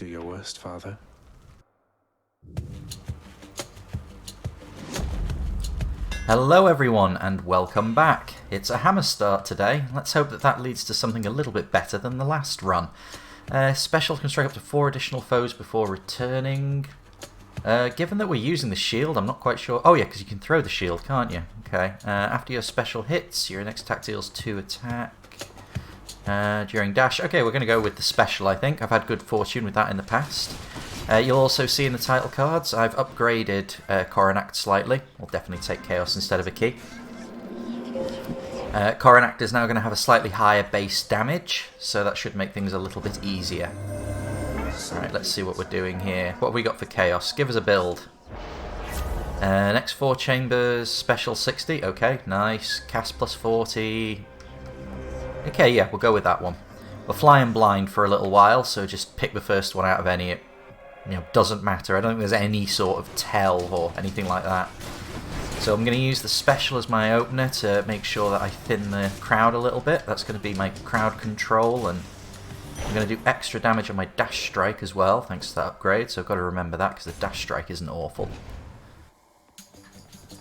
Do your worst, Father. Hello everyone and welcome back. It's a hammer start today. Let's hope that that leads to something a little bit better than the last run. Special can strike up to 4 additional foes before returning. Given that we're using the shield, I'm not quite sure. Oh yeah, because you can throw the shield, can't you? Okay. After your special hits, your next attack deals 2 attack. During dash. Okay, we're going to go with the special, I think. I've had good fortune with that in the past. You'll also see in the title cards, I've upgraded Coronact slightly. We'll definitely take Chaos instead of a key. Coronact is now going to have a slightly higher base damage, so that should make things a little bit easier. Alright, let's see what we're doing here. What have we got for Chaos? Give us a build. Next 4 chambers, special 60. Okay, nice. Cast plus 40. Okay, yeah, we'll go with that one. We're flying blind for a little while, so just pick the first one out of any. It doesn't matter. I don't think there's any sort of tell or anything like that. So I'm going to use the special as my opener to make sure that I thin the crowd a little bit. That's going to be my crowd control, and I'm going to do extra damage on my dash strike as well, thanks to that upgrade. So I've got to remember that because the dash strike isn't awful.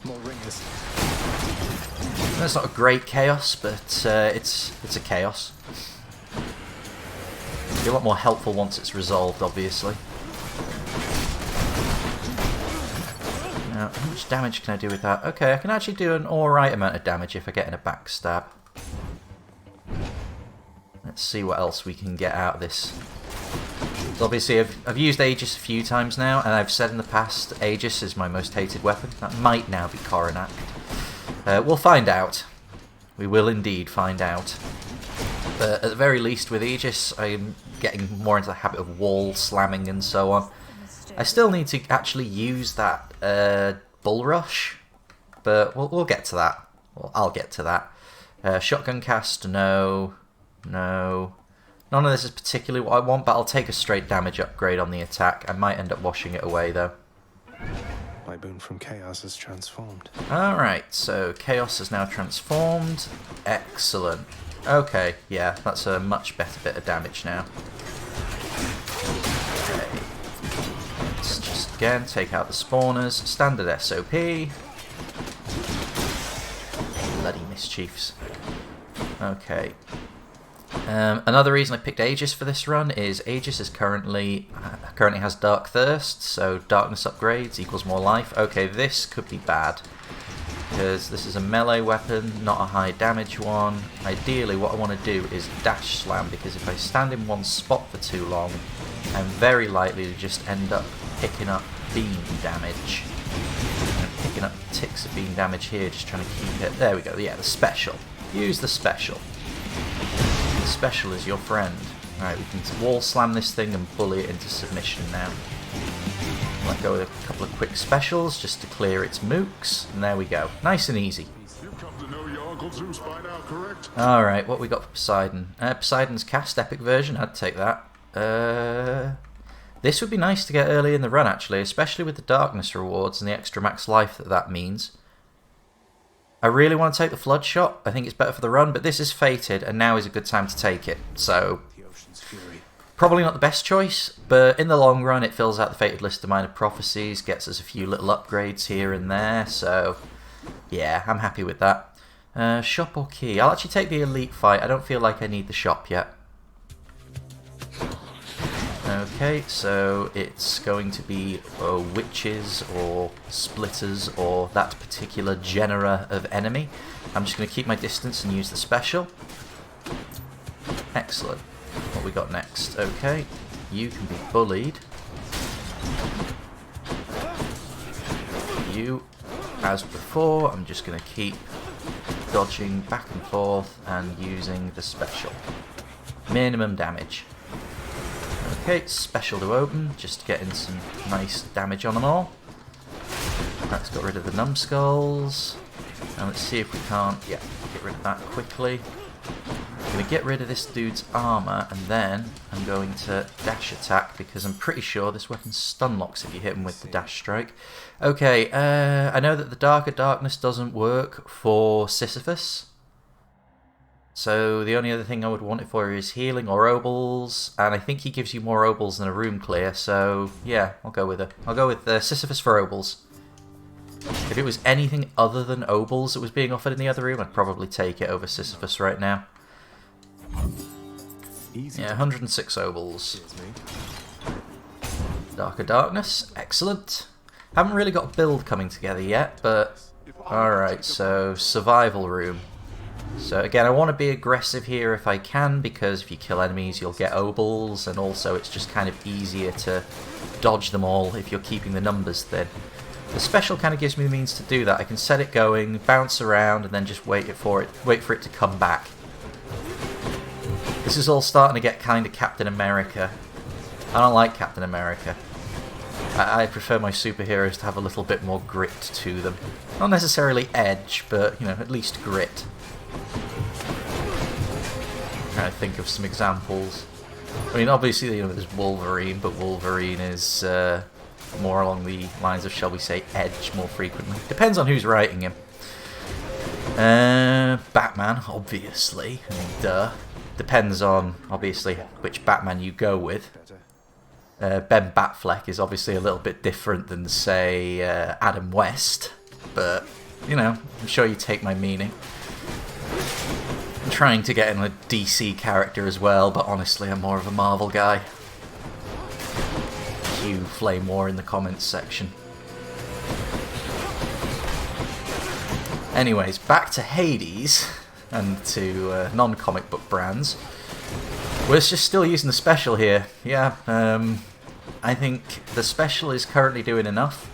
More ringers. That's not a great chaos, but it's a chaos. It'll be a lot more helpful once it's resolved, obviously. Now, how much damage can I do with that? Okay, I can actually do an alright amount of damage if I get in a backstab. Let's see what else we can get out of this. So obviously, I've used Aegis a few times now, and I've said in the past, Aegis is my most hated weapon. That might now be Coronact. We'll find out. We will indeed find out. But at the very least, with Aegis, I'm getting more into the habit of wall slamming and so on. I still need to actually use that Bull Rush, but we'll get to that. Well, I'll get to that. Shotgun cast, no. No. None of this is particularly what I want, but I'll take a straight damage upgrade on the attack. I might end up washing it away, though. My boon from Chaos is transformed. Alright, so Chaos is now transformed. Excellent. Okay, yeah, that's a much better bit of damage now. Okay. Let's just, again, take out the spawners. Standard SOP. Bloody mischiefs. Okay. Another reason I picked Aegis for this run is Aegis is currently has Dark Thirst, so darkness upgrades equals more life. Okay, this could be bad, because this is a melee weapon, not a high damage one. Ideally, what I want to do is dash slam, because if I stand in one spot for too long, I'm very likely to just end up picking up beam damage. I'm picking up ticks of beam damage here, just trying to keep it. There we go, yeah, the special. Use the special. Special is your friend. Alright, we can wall slam this thing and bully it into submission now. Let go with a couple of quick specials just to clear its mooks, and there we go. Nice and easy. Alright, what we got for Poseidon? Poseidon's cast epic version, I'd take that. This would be nice to get early in the run actually, especially with the darkness rewards and the extra max life that means. I really want to take the Flood Shot. I think it's better for the run, but this is fated, and now is a good time to take it. So, probably not the best choice, but in the long run, it fills out the fated list of minor prophecies, gets us a few little upgrades here and there. So, yeah, I'm happy with that. Shop or key? I'll actually take the elite fight. I don't feel like I need the shop yet. Okay, so it's going to be witches or splitters or that particular genera of enemy. I'm just going to keep my distance and use the special. Excellent. What we got next? Okay, you can be bullied. You, as before, I'm just going to keep dodging back and forth and using the special. Minimum damage. Okay, special to open, just getting some nice damage on them all. That's got rid of the numbskulls. And let's see if we can't, yeah, get rid of that quickly. I'm going to get rid of this dude's armor, and then I'm going to dash attack, because I'm pretty sure this weapon stun locks if you hit him with the dash strike. Okay, I know that the Darker Darkness doesn't work for Sisyphus. So the only other thing I would want it for is healing or obols, and I think he gives you more obols than a room clear, so yeah, I'll go with her. I'll go with Sisyphus for obols. If it was anything other than obols that was being offered in the other room, I'd probably take it over Sisyphus right now. Easy. Yeah, 106 obols. Darker Darkness, excellent. Haven't really got a build coming together yet, but alright, so survival room. So again, I want to be aggressive here if I can, because if you kill enemies you'll get obols, and also it's just kind of easier to dodge them all if you're keeping the numbers thin. The special kind of gives me the means to do that. I can set it going, bounce around, and then just wait for it to come back. This is all starting to get kind of Captain America. I don't like Captain America. I prefer my superheroes to have a little bit more grit to them. Not necessarily edge, but, you know, at least grit. I'm trying to think of some examples. I mean, obviously, you know, there's Wolverine, but Wolverine is more along the lines of, shall we say, edge more frequently. Depends on who's writing him. Batman, obviously. I mean, duh. Depends on, obviously, which Batman you go with. Ben Batfleck is obviously a little bit different than, say, Adam West. But, you know, I'm sure you take my meaning. I'm trying to get in a DC character as well, but honestly, I'm more of a Marvel guy. Cue Flame War in the comments section. Anyways, back to Hades and to non-comic book brands. We're just still using the special here. Yeah, I think the special is currently doing enough.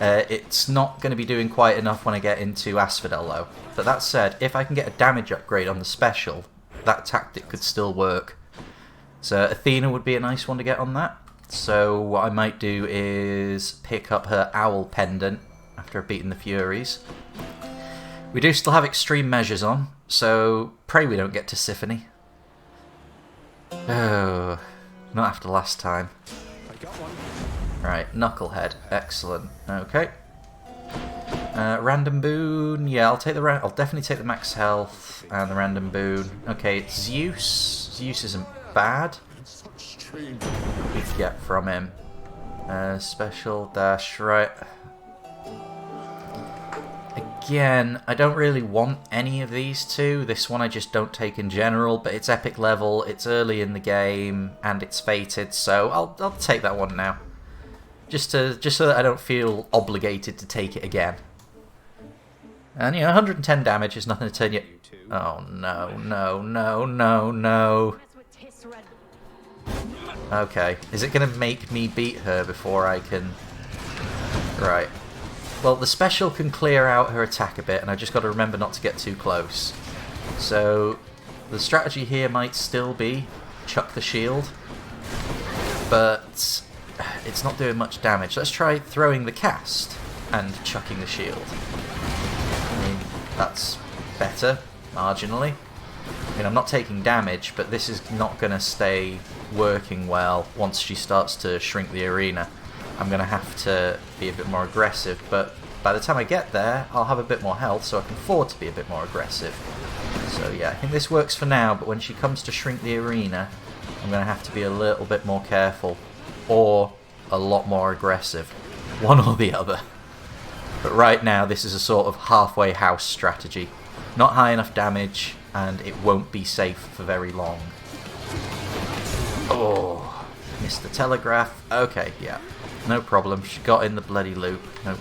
It's not going to be doing quite enough when I get into Asphodel though. But that said, if I can get a damage upgrade on the special, that tactic could still work. So Athena would be a nice one to get on that. So what I might do is pick up her owl pendant after I've beaten the Furies. We do still have extreme measures on, so pray we don't get to Symphony. Oh, not after last time. Right, Knucklehead, excellent. Okay. Random boon, yeah, I'll definitely take the max health and the random boon. Okay, it's Zeus. Zeus isn't bad. We could get from him. Special dash, right. Again, I don't really want any of these two. This one I just don't take in general, but it's epic level, it's early in the game, and it's fated, so I'll take that one now. Just so that I don't feel obligated to take it again. And, you know, 110 damage is nothing to turn you... Oh, no, no, no, no, no. Okay, is it going to make me beat her before I can... Right. Well, the special can clear out her attack a bit, and I've just got to remember not to get too close. So, the strategy here might still be chuck the shield, but it's not doing much damage. Let's try throwing the cast and chucking the shield. I mean, that's better, marginally. I mean, I'm not taking damage, but this is not going to stay working well once she starts to shrink the arena. I'm going to have to be a bit more aggressive, but by the time I get there, I'll have a bit more health, so I can afford to be a bit more aggressive. So yeah, I think this works for now, but when she comes to shrink the arena, I'm going to have to be a little bit more careful, or a lot more aggressive. One or the other. But right now, this is a sort of halfway house strategy. Not high enough damage, and it won't be safe for very long. Oh, missed the telegraph. Okay, yeah. No problem, she got in the bloody loop. No,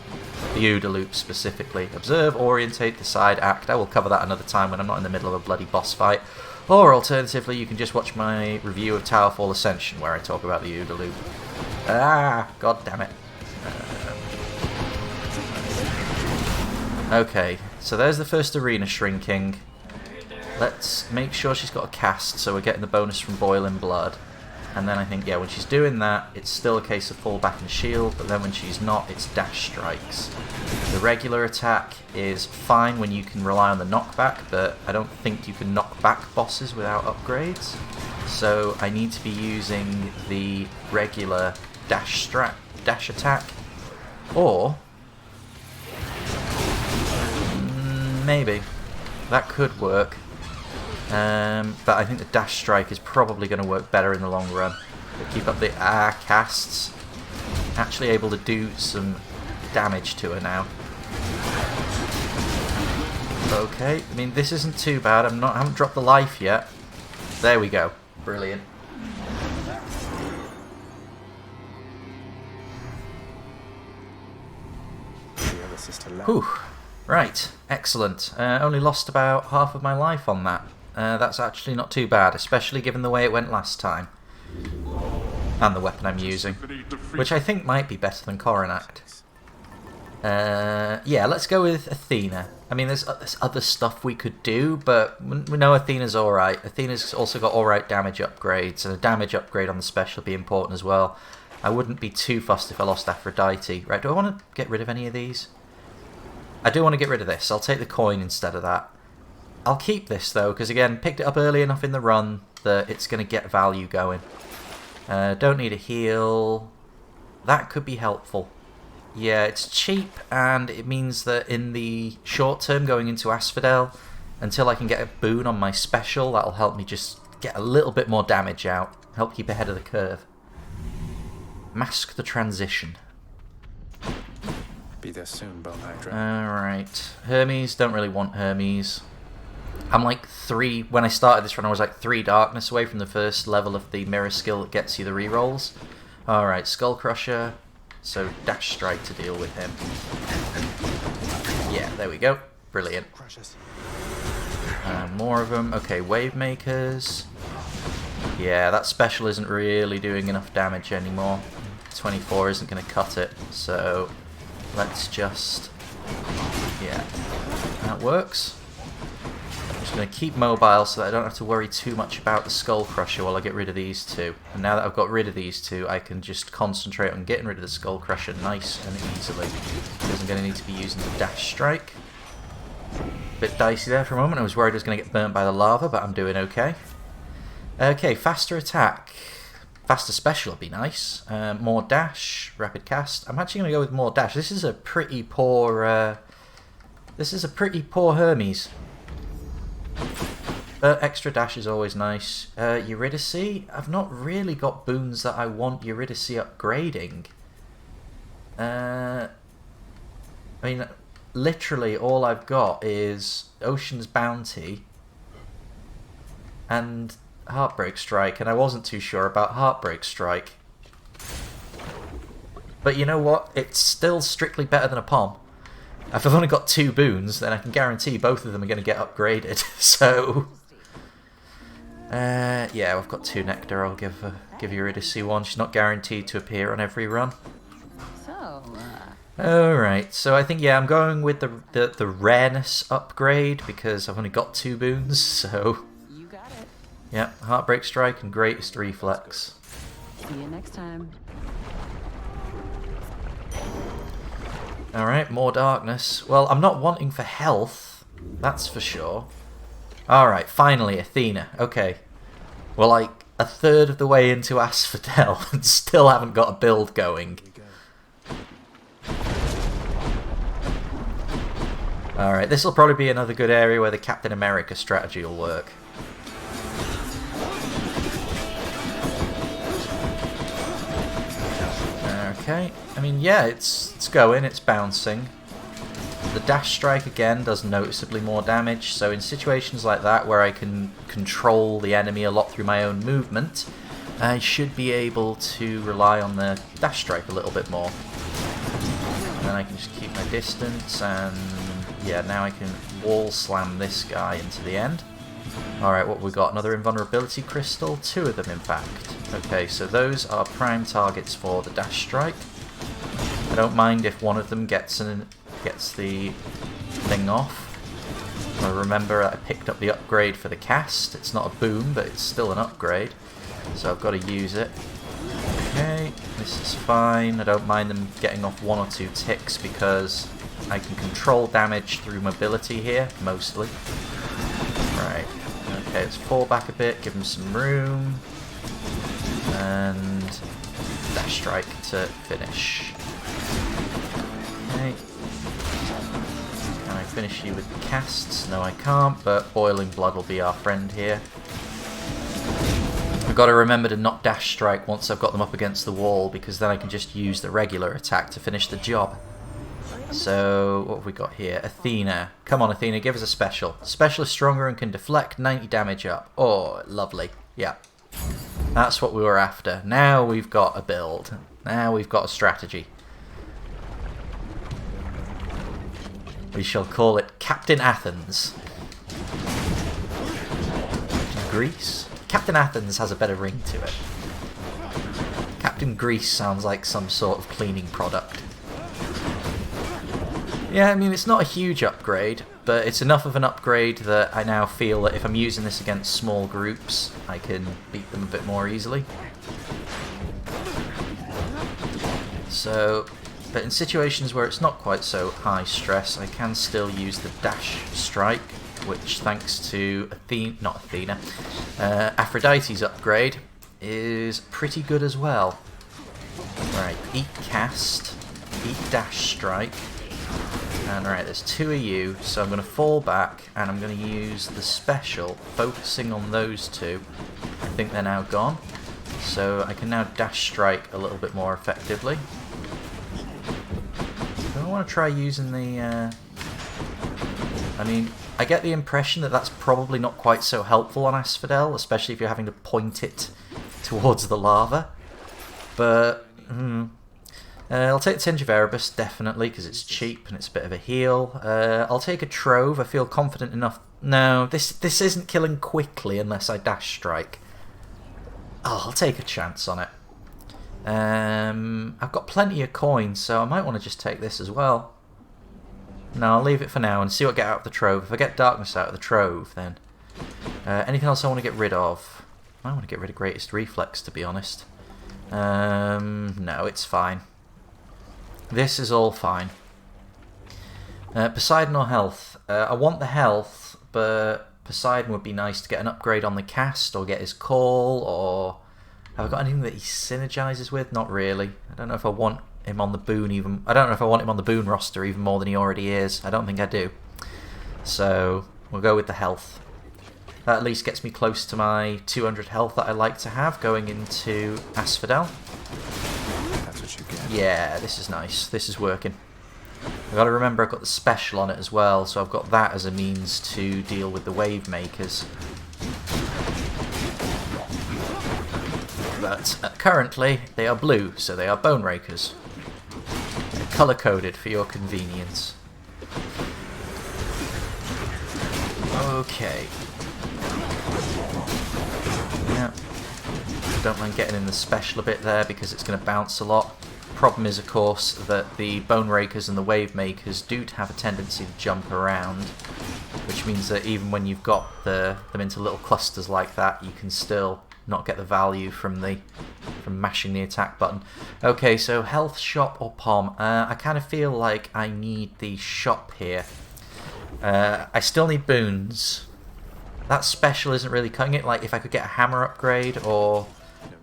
the OODA loop specifically. Observe, orientate, decide, act. I will cover that another time when I'm not in the middle of a bloody boss fight. Or alternatively, you can just watch my review of Towerfall Ascension where I talk about the OODA loop. Ah, god damn it. Okay, so there's the first arena shrinking. Let's make sure she's got a cast so we're getting the bonus from Boiling Blood. And then I think, yeah, when she's doing that, it's still a case of fall back and shield, but then when she's not, it's dash strikes. The regular attack is fine when you can rely on the knockback, but I don't think you can knock back bosses without upgrades. So I need to be using the regular dash attack, or maybe that could work. But I think the dash strike is probably going to work better in the long run. But keep up the casts. Actually able to do some damage to her now. Okay, I mean this isn't too bad. I haven't dropped the life yet. There we go. Brilliant. Whew. Right, excellent. Only lost about half of my life on that. That's actually not too bad, especially given the way it went last time. And the weapon I'm using. Which I think might be better than Coronact. Yeah, let's go with Athena. I mean, there's other stuff we could do, but we know Athena's alright. Athena's also got alright damage upgrades, and a damage upgrade on the special would be important as well. I wouldn't be too fussed if I lost Aphrodite. Right, do I want to get rid of any of these? I do want to get rid of this. I'll take the coin instead of that. I'll keep this, though, because, again, picked it up early enough in the run that it's going to get value going. Don't need a heal. That could be helpful. Yeah, it's cheap, and it means that in the short term, going into Asphodel, until I can get a boon on my special, that'll help me just get a little bit more damage out. Help keep ahead of the curve. Mask the transition. Be there soon, Bone Hydra. Alright. Hermes, don't really want Hermes. I'm like 3, when I started this run I was like 3 darkness away from the first level of the mirror skill that gets you the rerolls. Alright, Skull Crusher. So dash strike to deal with him. Yeah, there we go. Brilliant. More of them. Okay, Wave Makers. Yeah, that special isn't really doing enough damage anymore. 24 isn't going to cut it. So let's just... yeah, that works. I'm just going to keep mobile so that I don't have to worry too much about the Skull Crusher while I get rid of these two. And now that I've got rid of these two, I can just concentrate on getting rid of the Skull Crusher nice and easily. Because I'm going to need to be using the Dash Strike. Bit dicey there for a moment. I was worried I was going to get burnt by the lava, but I'm doing okay. Okay, faster attack. Faster special would be nice. More dash, rapid cast. I'm actually going to go with more dash. This is a pretty poor... Hermes. But extra dash is always nice. Eurydice? I've not really got boons that I want Eurydice upgrading. I mean, literally all I've got is Ocean's Bounty and Heartbreak Strike, and I wasn't too sure about Heartbreak Strike. But you know what? It's still strictly better than a Pom. If I've only got 2 boons, then I can guarantee both of them are going to get upgraded. So, yeah, I've got 2 Nectar. I'll give Eurydice one. She's not guaranteed to appear on every run. Alright, so I think, yeah, I'm going with the rareness upgrade because I've only got 2 boons, so... You got it. Yep, Heartbreak Strike and Greatest Reflex. See you next time. Alright, more darkness. Well, I'm not wanting for health, that's for sure. Alright, finally, Athena. Okay. We're like a third of the way into Asphodel and still haven't got a build going. Alright, this will probably be another good area where the Captain America strategy will work. Okay, I mean, yeah, it's going, it's bouncing. The dash strike again does noticeably more damage, so in situations like that where I can control the enemy a lot through my own movement, I should be able to rely on the dash strike a little bit more. And then I can just keep my distance, and yeah, now I can wall slam this guy into the end. Alright, what have we got? Another invulnerability crystal? 2 of them, in fact. Okay, so those are prime targets for the dash strike. I don't mind if one of them gets the thing off. I remember I picked up the upgrade for the cast. It's not a boom, but it's still an upgrade. So I've got to use it. Okay, this is fine. I don't mind them getting off 1 or 2 ticks because I can control damage through mobility here, mostly. Right. Okay, let's fall back a bit, give him some room. And dash strike to finish. Okay. Can I finish you with casts? No, I can't, but Boiling Blood will be our friend here. I've got to remember to not dash strike once I've got them up against the wall, because then I can just use the regular attack to finish the job. So, what have we got here? Athena. Come on, Athena, give us a special. Special is stronger and can deflect 90 damage up. Oh, lovely. Yeah. That's what we were after. Now we've got a build. Now we've got a strategy. We shall call it Captain Athens. Captain Greece? Captain Athens has a better ring to it. Captain Greece sounds like some sort of cleaning product. Yeah, I mean, it's not a huge upgrade, but it's enough of an upgrade that I now feel that if I'm using this against small groups, I can beat them a bit more easily. So, but in situations where it's not quite so high stress, I can still use the dash strike, which thanks to Aphrodite's upgrade, is pretty good as well. Right, eat cast, eat dash strike. And right, there's two of you, so I'm going to fall back and I'm going to use the special, focusing on those two. I think they're now gone, so I can now dash strike a little bit more effectively. So I want to try using the... I mean, I get the impression that that's probably not quite so helpful on Asphodel, especially if you're having to point it towards the lava. But... I'll take the Tinge of Erebus, definitely, because it's cheap and it's a bit of a heal. I'll take a Trove, I feel confident enough. No, this isn't killing quickly unless I dash strike. Oh, I'll take a chance on it. I've got plenty of coins, so I might want to just take this as well. No, I'll leave it for now and see what I get out of the Trove. If I get Darkness out of the Trove, then... anything else I want to get rid of? I want to get rid of Greatest Reflex, to be honest. No, it's fine. This is all fine. Poseidon or health? I want the health, but Poseidon would be nice to get an upgrade on the cast, or get his call, or... Have I got anything that he synergizes with? Not really. I don't know if I want him on the boon even... I don't know if I want him on the boon roster even more than he already is. I don't think I do. So, we'll go with the health. That at least gets me close to my 200 health that I like to have going into Asphodel. That's what you get. Yeah, this is nice. This is working. I've got to remember I've got the special on it as well, so I've got that as a means to deal with the wave makers. But currently they are blue, so they are bone rakers. They're colour coded for your convenience. Okay. Yeah. Don't mind getting in the special a bit there because it's going to bounce a lot. Problem is, of course, that the bone rakers and the wave makers do have a tendency to jump around, which means that even when you've got them into little clusters like that, you can still not get the value from mashing the attack button. Okay, so health, shop, or pom. I kind of feel like I need the shop here. I still need boons. That special isn't really cutting it. Like, if I could get a hammer upgrade, or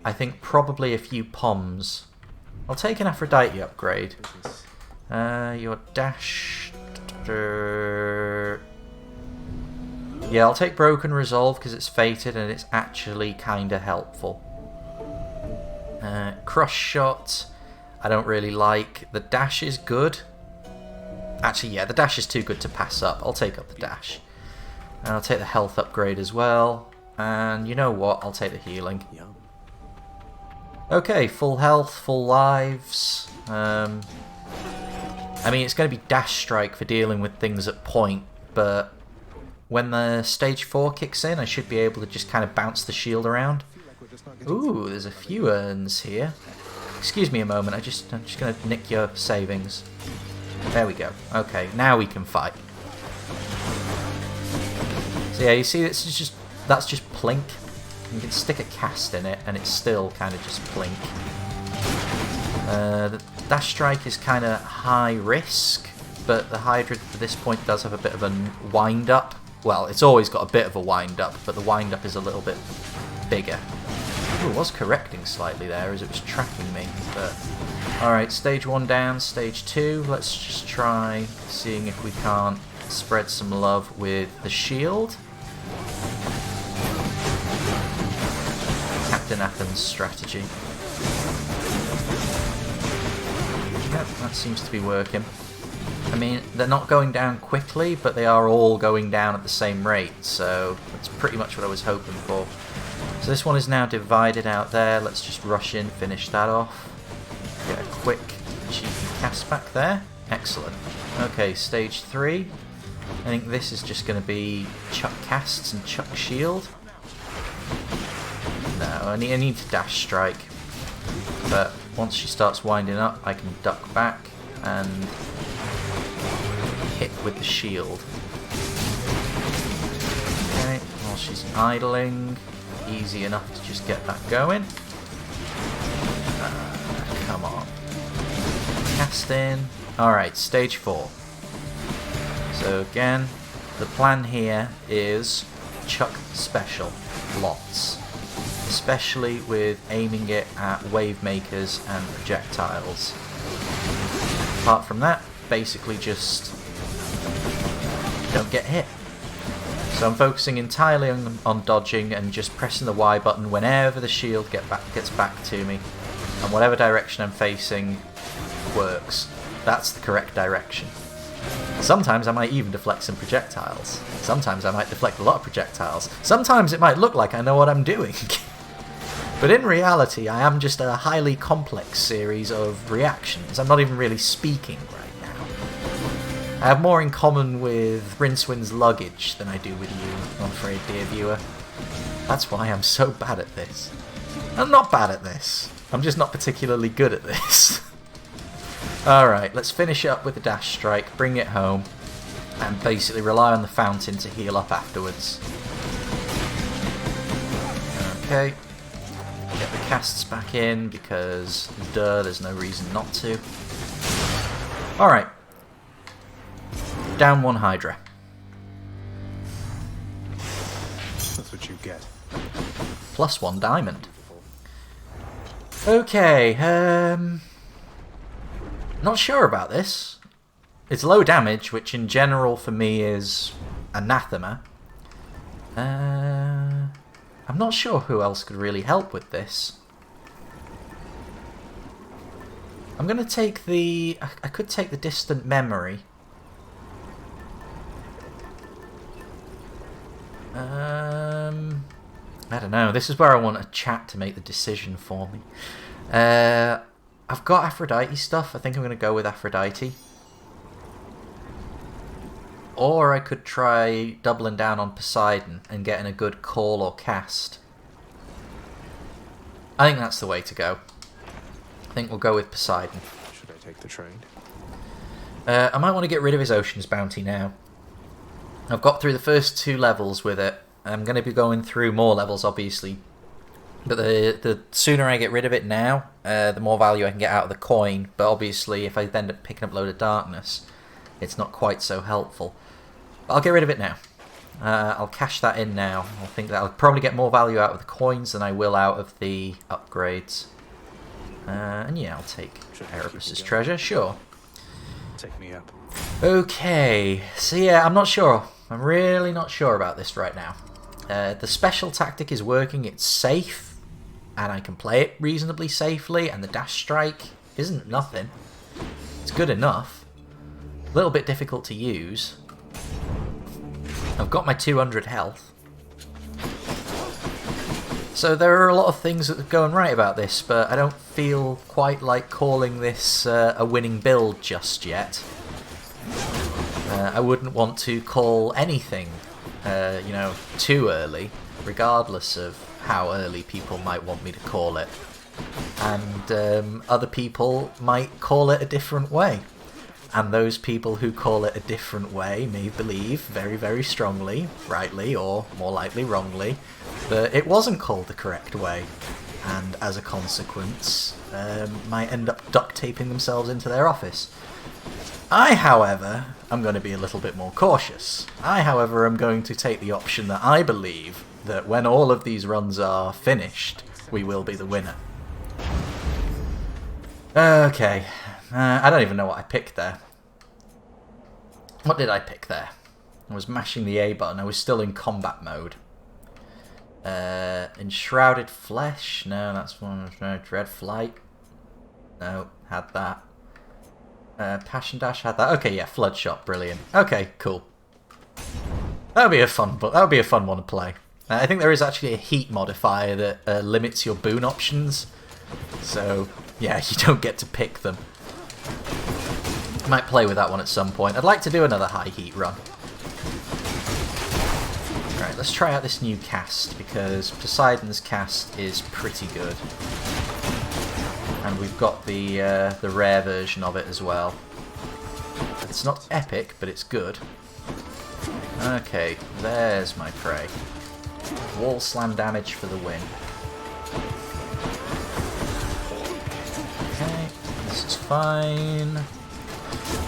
I think probably a few poms. I'll take an Aphrodite upgrade. Your dash... Yeah, I'll take Broken Resolve because it's fated and it's actually kind of helpful. Crush Shot, I don't really like. The dash is good. Actually, yeah, the dash is too good to pass up. I'll take up the dash. And I'll take the health upgrade as well. And you know what? I'll take the healing. Okay, full health, full lives. I mean, it's going to be dash strike for dealing with things at point, but when the stage 4 kicks in, I should be able to just kind of bounce the shield around. Ooh, there's a few urns here. Excuse me a moment, I'm just going to nick your savings. There we go. Okay, now we can fight. So yeah, you see, that's just plink. You can stick a cast in it, and it's still kind of just plink. The dash strike is kind of high risk, but the Hydra at this point does have a bit of a wind-up. Well, it's always got a bit of a wind-up, but the wind-up is a little bit bigger. Ooh, it was correcting slightly there as it was tracking me, but... Alright, stage 1 down, stage 2. Let's just try seeing if we can't spread some love with the shield. Captain Athens strategy. Yep, that seems to be working. I mean, they're not going down quickly, but they are all going down at the same rate, so that's pretty much what I was hoping for. So this one is now divided out there. Let's just rush in, finish that off. Get a quick cheeky cast back there. Excellent. Okay, stage 3. I think this is just going to be chuck casts and chuck shield. No, I need to dash strike. But once she starts winding up, I can duck back and hit with the shield. Okay, while she's idling, easy enough to just get that going. Come on. Cast in. Alright, stage 4. So again, the plan here is chuck special. Lots. Especially with aiming it at wave makers and projectiles. Apart from that, basically just don't get hit. So I'm focusing entirely on dodging and just pressing the Y button whenever the shield gets back to me. And whatever direction I'm facing works. That's the correct direction. Sometimes I might even deflect some projectiles. Sometimes I might deflect a lot of projectiles. Sometimes it might look like I know what I'm doing. But in reality, I am just a highly complex series of reactions. I'm not even really speaking right now. I have more in common with Rincewind's luggage than I do with you, I'm afraid, dear viewer. That's why I'm so bad at this. I'm not bad at this. I'm just not particularly good at this. Alright, let's finish up with the dash strike, bring it home, and basically rely on the fountain to heal up afterwards. Okay. Get the casts back in, because, duh, there's no reason not to. Alright. Down 1 Hydra. That's what you get. Plus 1 diamond. Okay, not sure about this. It's low damage, which in general for me is anathema. I'm not sure who else could really help with this. I'm gonna take the... I could take the distant memory. I don't know. This is where I want a chat to make the decision for me. I've got Aphrodite stuff. I think I'm going to go with Aphrodite. Or I could try doubling down on Poseidon and getting a good call or cast. I think that's the way to go. I think we'll go with Poseidon. Should I take the train? I might want to get rid of his Oceans bounty now. I've got through the first 2 levels with it. I'm going to be going through more levels, obviously. But the sooner I get rid of it now, the more value I can get out of the coin. But obviously, if I end up picking up a load of darkness, it's not quite so helpful. But I'll get rid of it now. I'll cash that in now. I think that I'll probably get more value out of the coins than I will out of the upgrades. And yeah, I'll take Erebus's treasure, sure. Take me up. Okay, so yeah, I'm not sure. I'm really not sure about this right now. The special tactic is working, it's safe, and I can play it reasonably safely, and the dash strike isn't nothing. It's good enough. A little bit difficult to use. I've got my 200 health. So there are a lot of things that are going right about this, but I don't feel quite like calling this a winning build just yet. I wouldn't want to call anything, you know, too early, regardless of how early people might want me to call it. And other people might call it a different way. And those people who call it a different way may believe very, very strongly, rightly or more likely wrongly, that it wasn't called the correct way. And as a consequence, might end up duct taping themselves into their office. I, however, am going to be a little bit more cautious. I, however, am going to take the option that I believe that when all of these runs are finished, we will be the winner. Okay, I don't even know what I picked there. What did I pick there? I was mashing the A button. I was still in combat mode. Enshrouded Flesh. No, that's one. Dread Flight. No, had that. Passion Dash had that. Okay, yeah, Flood Shot, brilliant. Okay, cool. That would be a fun one to play. I think there is actually a heat modifier that limits your boon options. So, yeah, you don't get to pick them. Might play with that one at some point. I'd like to do another high heat run. Right, let's try out this new cast, because Poseidon's cast is pretty good. And we've got the rare version of it as well. It's not epic, but it's good. Okay, there's my prey. Wall slam damage for the win. Okay, this is fine.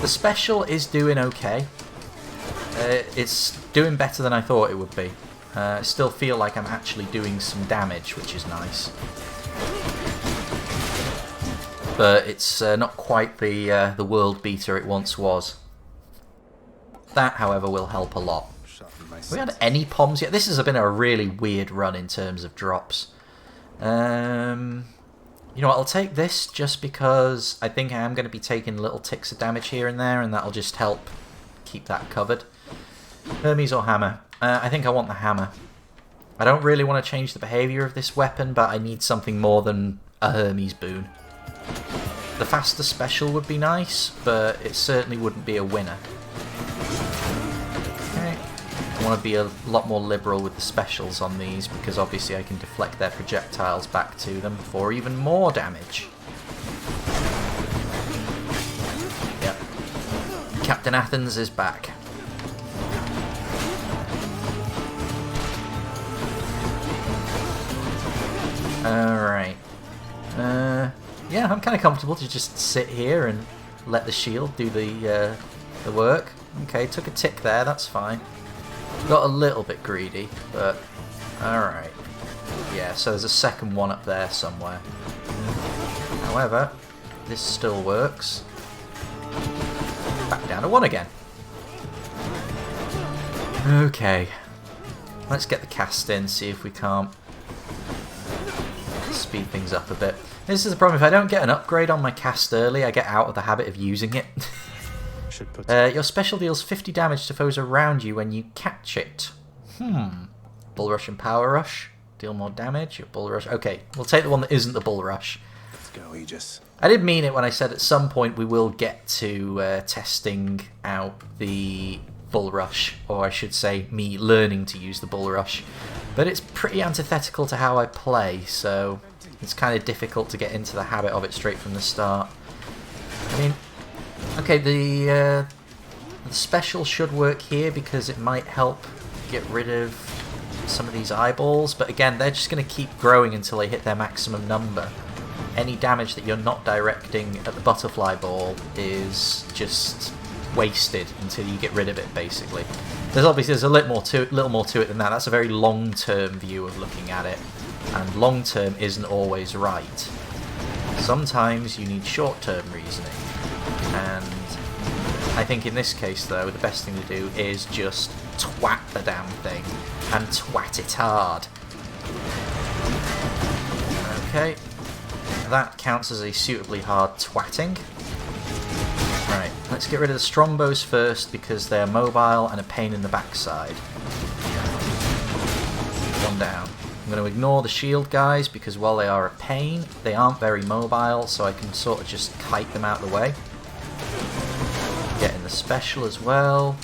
The special is doing okay. It's doing better than I thought it would be. I still feel like I'm actually doing some damage, which is nice. But it's not quite the world beater it once was. That, however, will help a lot. Have we had any POMs yet? This has been a really weird run in terms of drops. You know what, I'll take this just because I think I am going to be taking little ticks of damage here and there, and that'll just help keep that covered. Hermes or hammer? I think I want the hammer. I don't really want to change the behaviour of this weapon, but I need something more than a Hermes boon. The faster special would be nice, but it certainly wouldn't be a winner. Okay. I want to be a lot more liberal with the specials on these, because obviously I can deflect their projectiles back to them for even more damage. Yep. Captain Athens is back. Alright. Yeah, I'm kind of comfortable to just sit here and let the shield do the work. Okay, took a tick there, that's fine. Got a little bit greedy, but alright. Yeah, so there's a second one up there somewhere. However, this still works. Back down to 1 again. Okay. Let's get the cast in, see if we can't speed things up a bit. This is the problem, if I don't get an upgrade on my cast early, I get out of the habit of using it. Your special deals 50 damage to foes around you when you catch it. Bull Rush and Power Rush. Deal more damage. Your Bull Rush. Okay, we'll take the one that isn't the Bull Rush. Let's go, Aegis. I did mean it when I said at some point we will get to testing out the Bull Rush, or I should say me learning to use the Bull Rush. But it's pretty antithetical to how I play, so it's kind of difficult to get into the habit of it straight from the start. I mean, okay, the special should work here because it might help get rid of some of these eyeballs, but again, they're just going to keep growing until they hit their maximum number. Any damage that you're not directing at the butterfly ball is just wasted until you get rid of it, basically. There's a little more to it than that. That's a very long-term view of looking at it, and long-term isn't always right. Sometimes you need short-term reasoning, and I think in this case, though, the best thing to do is just twat the damn thing, and twat it hard. Okay, that counts as a suitably hard twatting. Right, let's get rid of the strongbows first because they're mobile and a pain in the backside. One down. I'm going to ignore the shield guys because while they are a pain, they aren't very mobile, so I can sort of just kite them out of the way. Getting the special as well.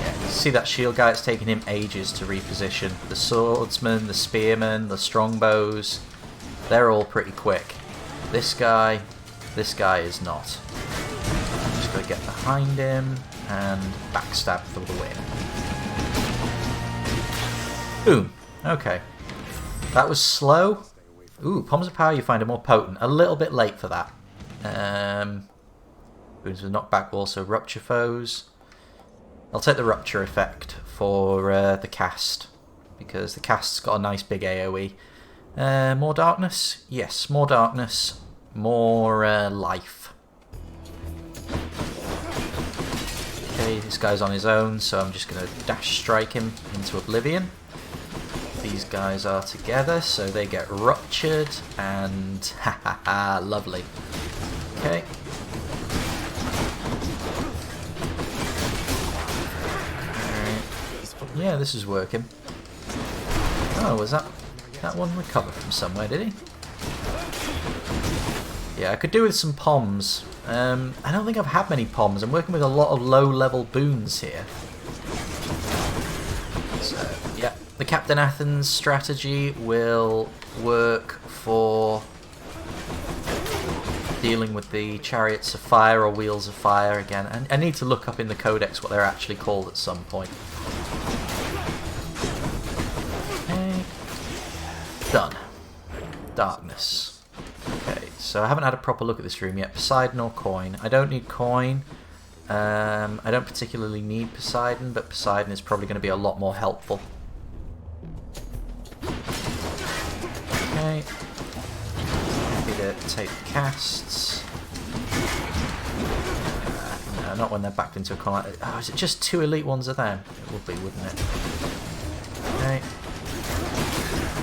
Yeah, see that shield guy, it's taken him ages to reposition. The swordsman, the spearman, the strongbows, they're all pretty quick. This guy is not. Just gotta get behind him and backstab for the win. Boom. Okay. That was slow. Ooh, Palms of Power you find are more potent. A little bit late for that. Boons with knockback also rupture foes. I'll take the rupture effect for the cast, because the cast's got a nice big AoE. More darkness? Yes, more darkness. More life. Okay, Okay, this guy's on his own, so I'm just going to dash strike him into oblivion. These guys are together, so they get ruptured, and ha ha ha, lovely. Okay. Alright. Yeah, this is working. Oh, was that one recover from somewhere, did he? Yeah, I could do with some poms. I don't think I've had many poms. I'm working with a lot of low-level boons here. So, yeah, the Captain Athens strategy will work for dealing with the Chariots of Fire or Wheels of Fire again. And I need to look up in the Codex what they're actually called at some point. Okay. Done. Darkness. Okay, so I haven't had a proper look at this room yet. Poseidon or coin? I don't need coin. I don't particularly need Poseidon, but Poseidon is probably going to be a lot more helpful. Okay. Happy to take casts. No, not when they're backed into a combat. Oh, is it just 2 elite ones of them? It would be, wouldn't it? Okay.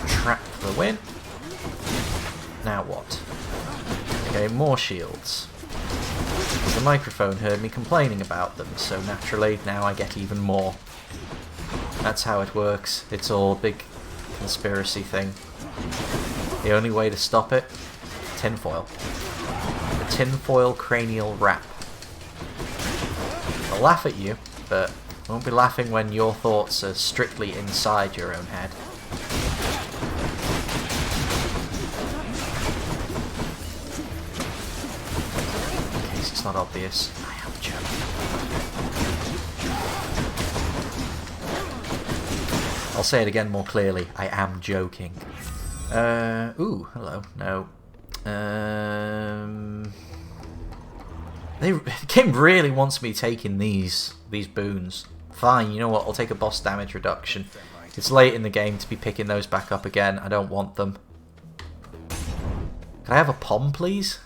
Trap for the win. Now what? Okay, more shields. The microphone heard me complaining about them, so naturally now I get even more. That's how it works. It's all a big conspiracy thing. The only way to stop it? Tinfoil. The tinfoil cranial wrap. I'll laugh at you, but I won't be laughing when your thoughts are strictly inside your own head. It's not obvious. I am joking. I'll say it again more clearly. I am joking. Ooh, hello. No. The game really wants me taking these boons. Fine, you know what? I'll take a boss damage reduction. It's late in the game to be picking those back up again. I don't want them. Can I have a pom, please?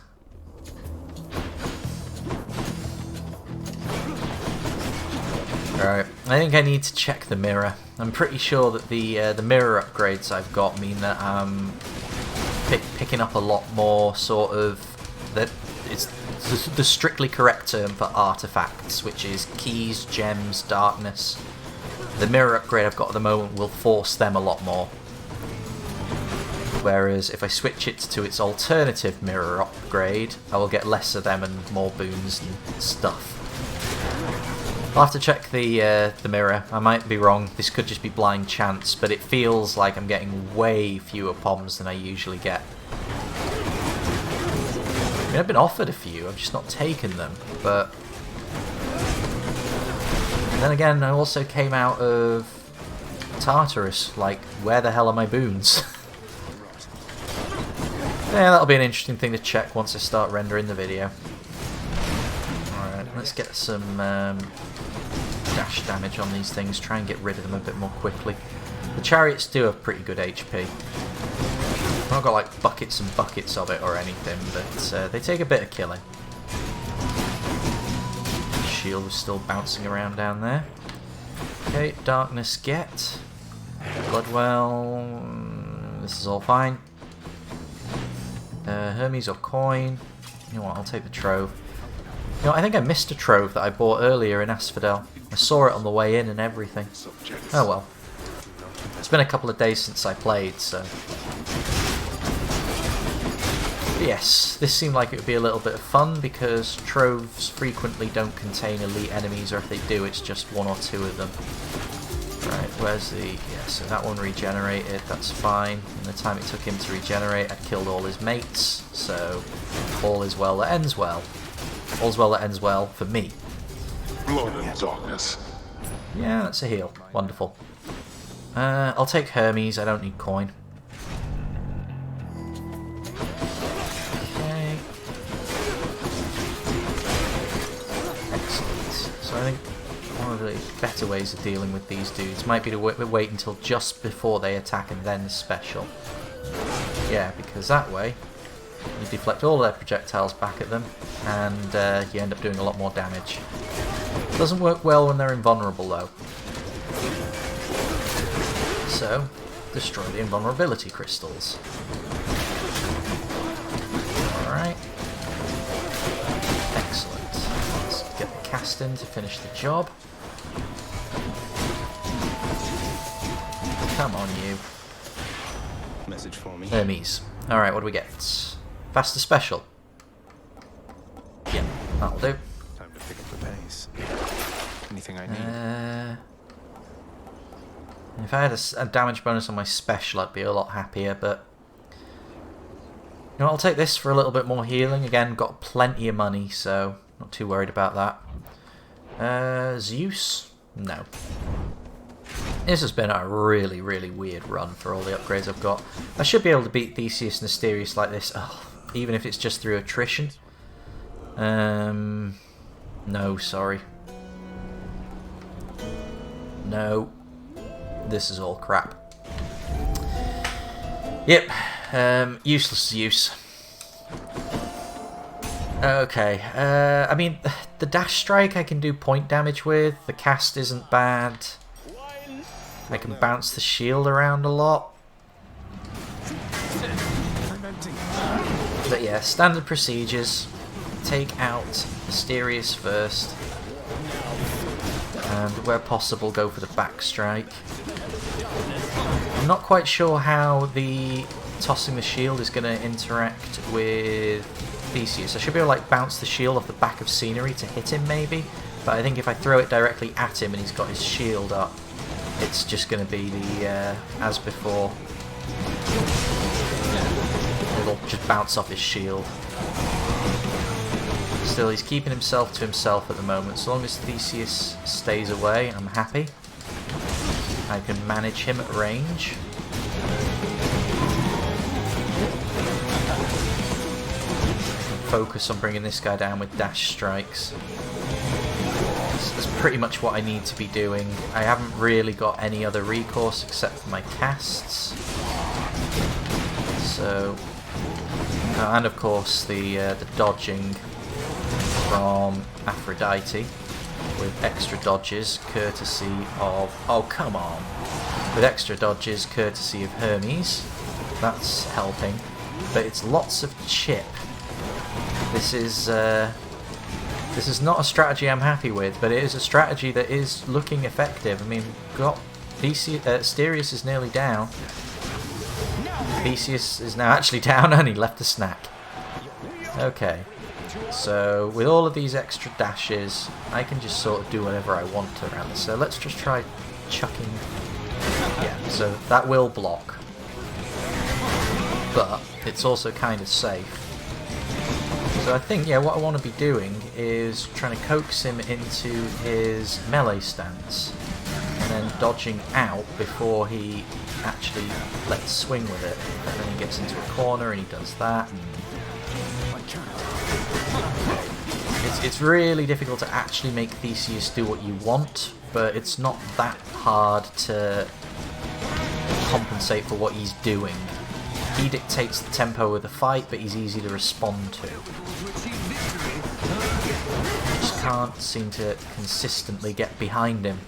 Alright, I think I need to check the mirror. I'm pretty sure that the mirror upgrades I've got mean that I'm picking up a lot more sort of... that it's the strictly correct term for artifacts, which is keys, gems, darkness. The mirror upgrade I've got at the moment will force them a lot more. Whereas if I switch it to its alternative mirror upgrade, I will get less of them and more boons and stuff. I'll have to check the mirror. I might be wrong. This could just be blind chance, but it feels like I'm getting way fewer poms than I usually get. I mean, I've been offered a few, I've just not taken them, but... then again, I also came out of Tartarus, like, where the hell are my boons? Yeah, that'll be an interesting thing to check once I start rendering the video. Alright, let's get some dash damage on these things, try and get rid of them a bit more quickly. The chariots do have pretty good HP. I've not got like buckets and buckets of it or anything, but they take a bit of killing. Shield was still bouncing around down there. Okay, darkness get. Bloodwell, this is all fine. Hermes or coin. You know what, I'll take the trove. You know, I think I missed a trove that I bought earlier in Asphodel. I saw it on the way in and everything. Oh well. It's been a couple of days since I played, so... But yes, this seemed like it would be a little bit of fun because troves frequently don't contain elite enemies, or if they do, it's just 1 or 2 of them. Right, where's the... yeah, so that one regenerated, that's fine. In the time it took him to regenerate, I'd killed all his mates, so all is well that ends well. All's well that ends well for me. Blood and darkness. Yeah, that's a heal. Wonderful. I'll take Hermes, I don't need coin. Okay. Excellent. So I think one of the better ways of dealing with these dudes might be to wait until just before they attack and then special. Yeah, because that way you deflect all their projectiles back at them and you end up doing a lot more damage. Doesn't work well when they're invulnerable though. So, destroy the invulnerability crystals. Alright. Excellent. Let's get the cast in to finish the job. Come on, you. Message for me. Hermes. Alright, what do we get? Faster special. Yeah, that'll do. Time to pick up the pace. Anything I need? If I had a damage bonus on my special, I'd be a lot happier, but... You know, I'll take this for a little bit more healing. Again, got plenty of money, so not too worried about that. Zeus? No. This has been a really, really weird run for all the upgrades I've got. I should be able to beat Theseus and Asterius like this, even if it's just through attrition. No, sorry. No. This is all crap. Yep. Useless use. Okay. I mean, the dash strike I can do point damage with. The cast isn't bad. I can bounce the shield around a lot. But yeah, standard procedures. Take out Asterius first. And where possible, go for the back strike. I'm not quite sure how the tossing the shield is going to interact with Theseus. I should be able to like bounce the shield off the back of scenery to hit him maybe, but I think if I throw it directly at him and he's got his shield up, it's just going to be the as before. It'll just bounce off his shield. Still, he's keeping himself to himself at the moment. So long as Theseus stays away, I'm happy. I can manage him at range. I can focus on bringing this guy down with dash strikes. That's pretty much what I need to be doing. I haven't really got any other recourse except for my casts. So, and of course the dodging from Aphrodite with extra dodges courtesy of... Oh, come on! With extra dodges courtesy of Hermes. That's helping. But it's lots of chip. This is not a strategy I'm happy with, but it is a strategy that is looking effective. I mean, got Asterius is nearly down. Theseus is now actually down and he left a snack. Okay. So, with all of these extra dashes, I can just sort of do whatever I want around this. So let's just try chucking... Yeah, so that will block. But it's also kind of safe. So I think, yeah, what I want to be doing is trying to coax him into his melee stance. And then dodging out before he actually lets swing with it. And then he gets into a corner and he does that. It's really difficult to actually make Theseus do what you want, but it's not that hard to compensate for what he's doing. He dictates the tempo of the fight, but he's easy to respond to. Just can't seem to consistently get behind him.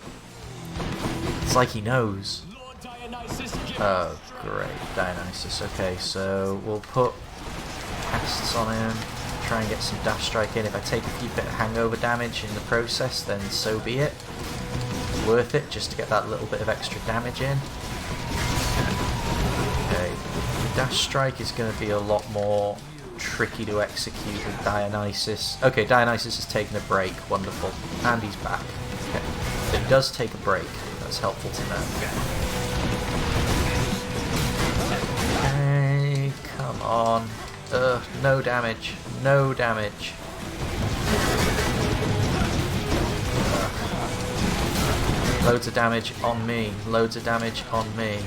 It's like he knows. Oh, great. Dionysus. Okay, so we'll put casts on him. Try and get some dash strike in. If I take a few bit of hangover damage in the process, then so be it. It's worth it just to get that little bit of extra damage in. Okay, the dash strike is going to be a lot more tricky to execute with Dionysus. Okay, Dionysus has taken a break. Wonderful. And he's back. Okay, but he does take a break. That's helpful to know. Okay, come on. No damage. No damage. Loads of damage on me. Loads of damage on me.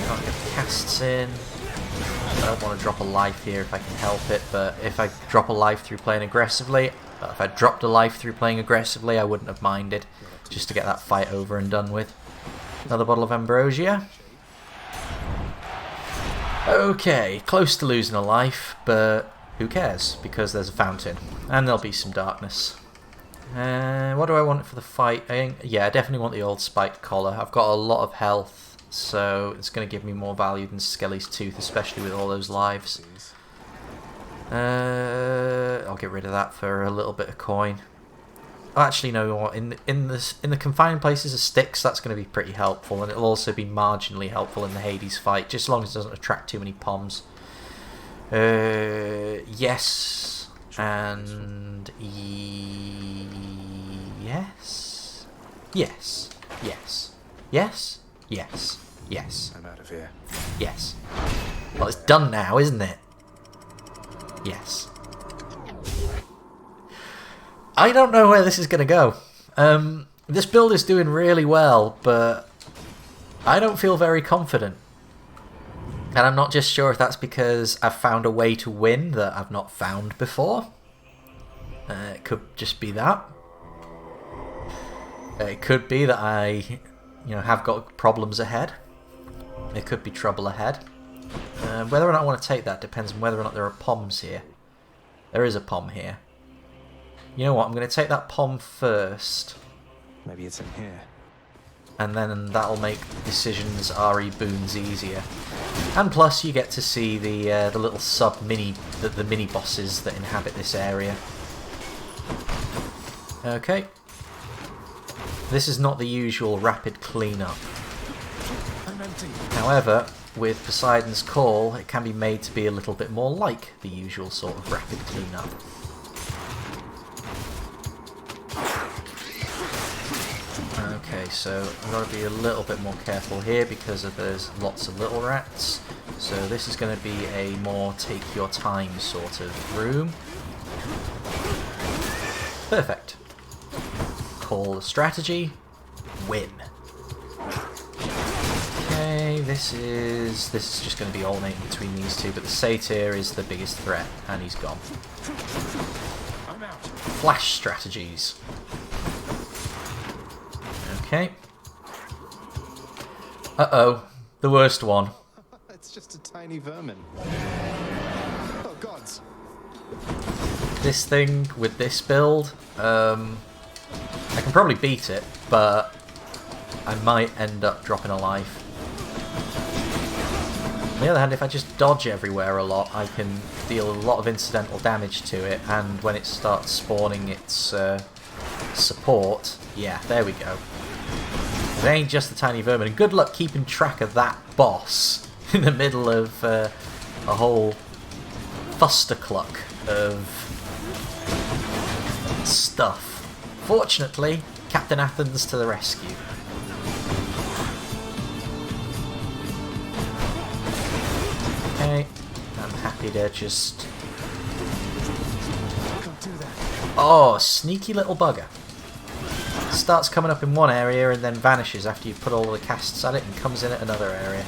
Can't get casts in. I don't want to drop a life here if I can help it, but if I drop a life through playing aggressively, if I dropped a life through playing aggressively, I wouldn't have minded, just to get that fight over and done with. Another bottle of ambrosia. Okay, close to losing a life, but who cares? Because there's a fountain, and there'll be some darkness. What do I want for the fight? Yeah, I definitely want the old spiked collar. I've got a lot of health, so it's going to give me more value than Skelly's tooth, especially with all those lives. I'll get rid of that for a little bit of coin. Oh, actually, no. In the confined places of sticks, that's going to be pretty helpful, and it'll also be marginally helpful in the Hades fight, just as long as it doesn't attract too many poms. Yes, and yes, yes, yes, yes, yes, yes. I'm out of here. Yes. Well, it's done now, isn't it? Yes. I don't know where this is going to go. This build is doing really well, but I don't feel very confident. And I'm not just sure if that's because I've found a way to win that I've not found before. It could just be that. It could be that I, have got problems ahead. It could be trouble ahead. Whether or not I want to take that depends on whether or not there are poms here. There is a pom here. You know what? I'm going to take that pom first. Maybe it's in here. And then that'll make decisions RE boons easier. And plus, you get to see the little the mini bosses that inhabit this area. Okay. This is not the usual rapid cleanup. I'm empty. However, with Poseidon's Call, it can be made to be a little bit more like the usual sort of rapid cleanup. Okay, so I've got to be a little bit more careful here because there's lots of little rats. So this is going to be a more take your time sort of room. Perfect. Call the strategy. Win. Okay, this is just going to be alternating between these two, but the satyr is the biggest threat, and he's gone. I'm out. Flash strategies. Okay. Uh-oh. The worst one. It's just a tiny vermin. Oh, gods. This thing with this build, I can probably beat it, but I might end up dropping a life. On the other hand, if I just dodge everywhere a lot, I can deal a lot of incidental damage to it, and when it starts spawning its support, yeah, there we go. It ain't just the tiny vermin, and good luck keeping track of that boss in the middle of a whole fustercluck of stuff. Fortunately, Captain Athens to the rescue. Okay, I'm happy to just... Don't do that. Oh, sneaky little bugger. Starts coming up in one area and then vanishes after you put all the casts at it and comes in at another area.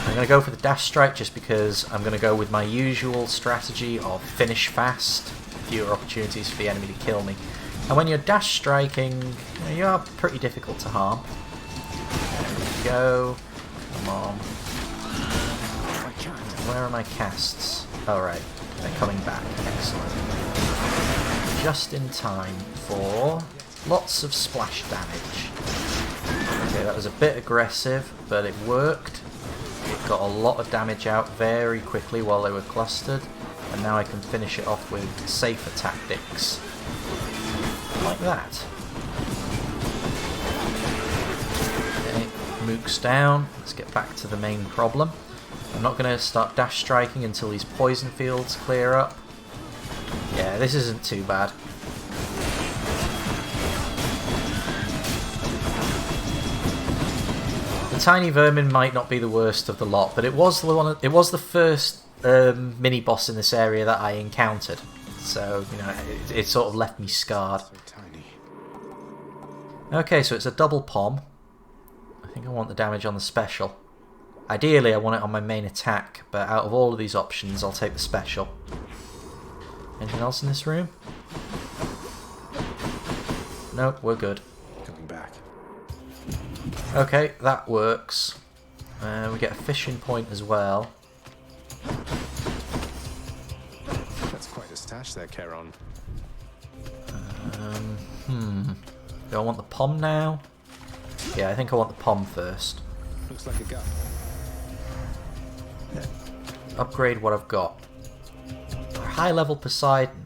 I'm going to go for the dash strike just because I'm going to go with my usual strategy of finish fast, fewer opportunities for the enemy to kill me. And when you're dash striking, you are pretty difficult to harm. There we go. Come on. I can't. Where are my casts? Oh right, they're coming back. Excellent. Just in time for lots of splash damage. Okay, that was a bit aggressive, but it worked. It got a lot of damage out very quickly while they were clustered, and now I can finish it off with safer tactics. Like that. Okay, mooks down. Let's get back to the main problem. I'm not going to start dash striking until these poison fields clear up. Yeah, this isn't too bad. The tiny vermin might not be the worst of the lot, but it was the first mini boss in this area that I encountered. So, it sort of left me scarred. So tiny. Okay, so it's a double pom. I think I want the damage on the special. Ideally, I want it on my main attack, but out of all of these options, I'll take the special. Anything else in this room? Nope, we're good. Coming back. Okay, that works. We get a fishing point as well. dash there, Charon. Do I want the pom now? Yeah, I think I want the pom first. Looks like a gut. Upgrade what I've got. High level Poseidon.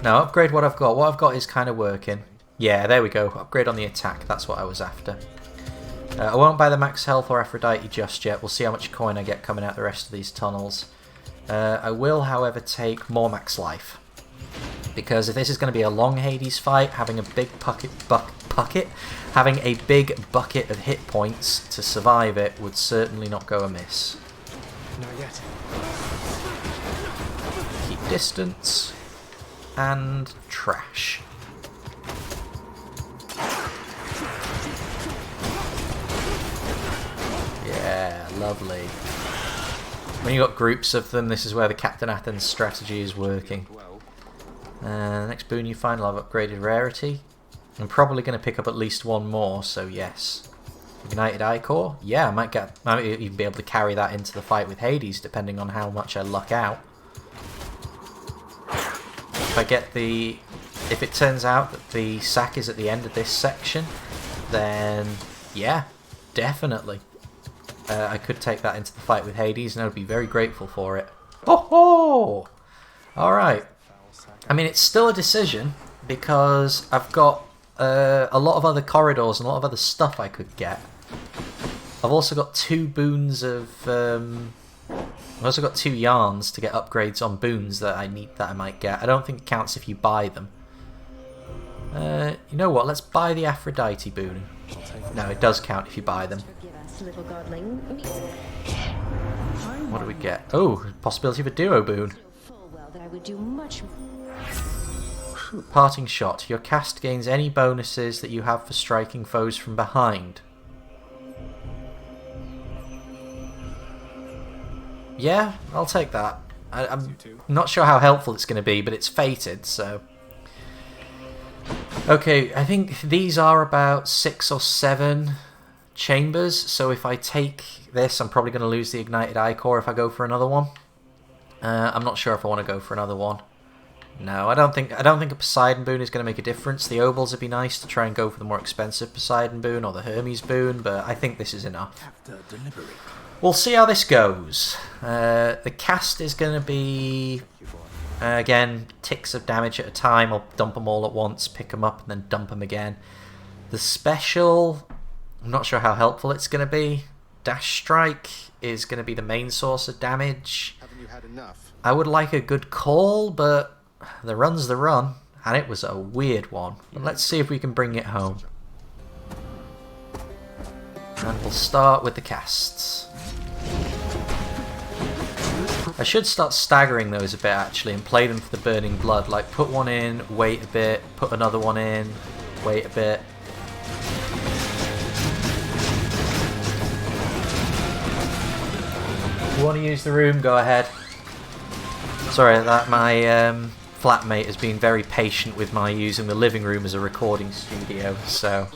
No, upgrade what I've got. What I've got is kind of working. Yeah, there we go. Upgrade on the attack. That's what I was after. I won't buy the max health or Aphrodite just yet. We'll see how much coin I get coming out the rest of these tunnels. I will, however, take more max life. Because if this is going to be a long Hades fight, having a big having a big bucket of hit points to survive it would certainly not go amiss. Not yet. Keep distance and trash. Yeah, lovely. When you got groups of them, this is where the Captain Athens strategy is working. Next boon you find will have upgraded rarity. I'm probably going to pick up at least one more, so yes. Ignited Ichor? Yeah, I might even be able to carry that into the fight with Hades, depending on how much I luck out. If it turns out that the sack is at the end of this section, then yeah, definitely. I could take that into the fight with Hades, and I would be very grateful for it. Oh ho! Alright. I mean, it's still a decision, because I've got a lot of other corridors and a lot of other stuff I could get. I've also got 2 boons of... I've also got 2 yarns to get upgrades on boons that I might get. I don't think it counts if you buy them. You know what? Let's buy the Aphrodite boon. No, it does count if you buy them. What do we get? Oh, possibility of a duo boon. Parting shot. Your cast gains any bonuses that you have for striking foes from behind. Yeah, I'll take that. I'm not sure how helpful it's going to be, but it's fated, so... Okay, I think these are about 6 or 7 chambers, so if I take this, I'm probably going to lose the Ignited Ichor if I go for another one. I'm not sure if I want to go for another one. No, I don't think a Poseidon boon is going to make a difference. The Obels would be nice to try and go for the more expensive Poseidon boon or the Hermes boon, but I think this is enough. We'll see how this goes. The cast is going to be, again, ticks of damage at a time. I'll dump them all at once, pick them up, and then dump them again. The special, I'm not sure how helpful it's going to be. Dash Strike is going to be the main source of damage. Haven't you had enough? I would like a good call, but the run's the run, and it was a weird one. But let's see if we can bring it home. And we'll start with the casts. I should start staggering those a bit actually and play them for the Burning Blood. Like put one in, wait a bit, put another one in, wait a bit. If you want to use the room, go ahead. Sorry that my flatmate has been very patient with my using the living room as a recording studio, so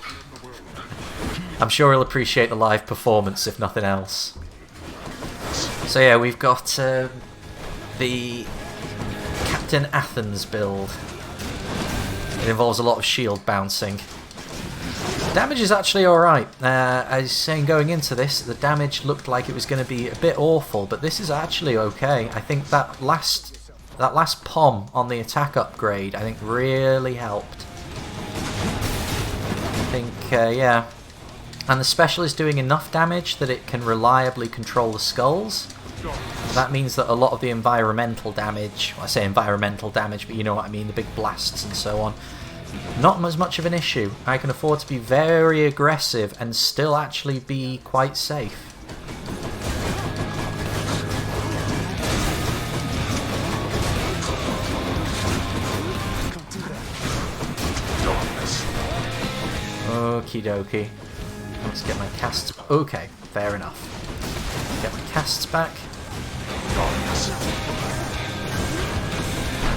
I'm sure he'll appreciate the live performance if nothing else. So yeah, we've got the Captain Athens build. It involves a lot of shield bouncing. Damage is actually alright. I was saying going into this, the damage looked like it was going to be a bit awful, but this is actually okay. I think that last pom on the attack upgrade, I think really helped. I think, yeah. And the special is doing enough damage that it can reliably control the skulls. That means that a lot of the environmental damage, well, I say environmental damage, but you know what I mean, the big blasts and so on, not as much of an issue. I can afford to be very aggressive and still actually be quite safe. Okie dokie. Let's get my casts. Okay, fair enough. Get my casts back. Might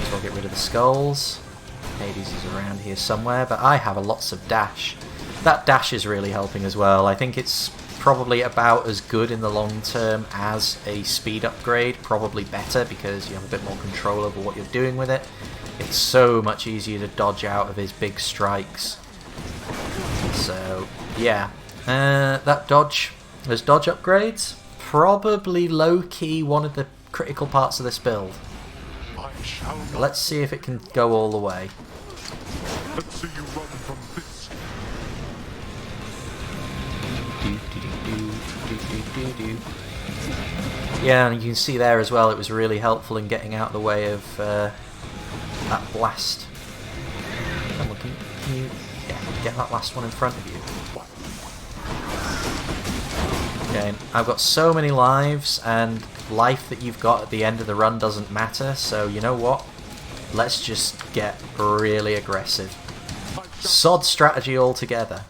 as well get rid of the skulls. Hades is around here somewhere, but I have a lots of dash. That dash is really helping as well. I think it's probably about as good in the long term as a speed upgrade, probably better because you have a bit more control over what you're doing with it. It's so much easier to dodge out of his big strikes. So, yeah. Those dodge upgrades, probably low-key one of the critical parts of this build. I shall not Let's see if it can go all the way. see you run from this. Yeah, and you can see there as well, it was really helpful in getting out of the way of that blast. Come on, can you get that last one in front of you? Okay, I've got so many lives, and life that you've got at the end of the run doesn't matter, so you know what? Let's just get really aggressive. Sod strategy altogether.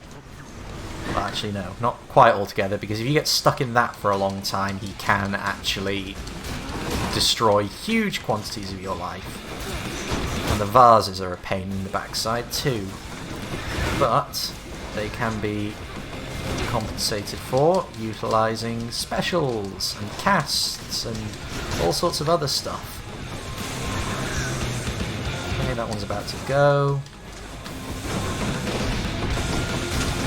Well, actually no, not quite altogether, because if you get stuck in that for a long time, he can actually destroy huge quantities of your life. And the vases are a pain in the backside too. But they can be compensated for utilising specials and casts and all sorts of other stuff. Okay, that one's about to go.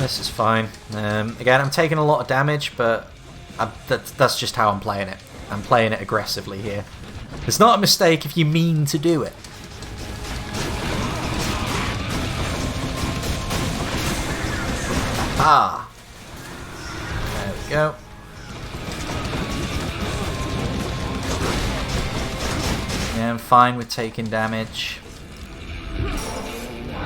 This is fine. Again, I'm taking a lot of damage, but that's just how I'm playing it. I'm playing it aggressively here. It's not a mistake if you mean to do it. Ah! There we go. Yeah, I'm fine with taking damage.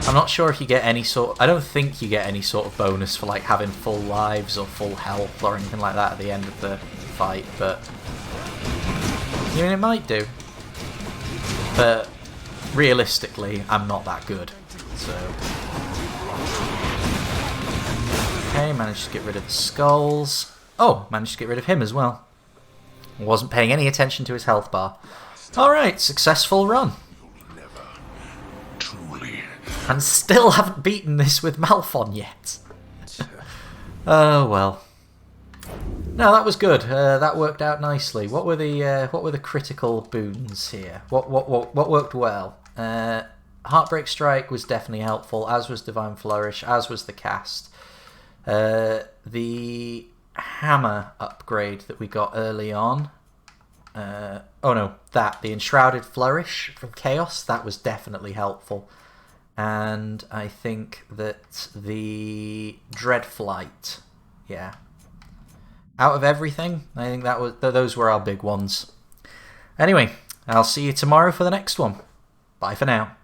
I'm not sure if you get any sort... I don't think you get any sort of bonus for like having full lives or full health or anything like that at the end of the fight, but... I mean, it might do. But realistically, I'm not that good, so... Okay, managed to get rid of the skulls. Oh, managed to get rid of him as well. Wasn't paying any attention to his health bar. Alright, successful run. And still haven't beaten this with Malphon yet. Oh well. No, that was good. That worked out nicely. What were the critical boons here? What worked well? Heartbreak Strike was definitely helpful, as was Divine Flourish, as was the cast. The hammer upgrade that we got early on. The Enshrouded Flourish from Chaos, that was definitely helpful. And I think that the Dreadflight, yeah. Out of everything, I think those were our big ones. Anyway, I'll see you tomorrow for the next one. Bye for now.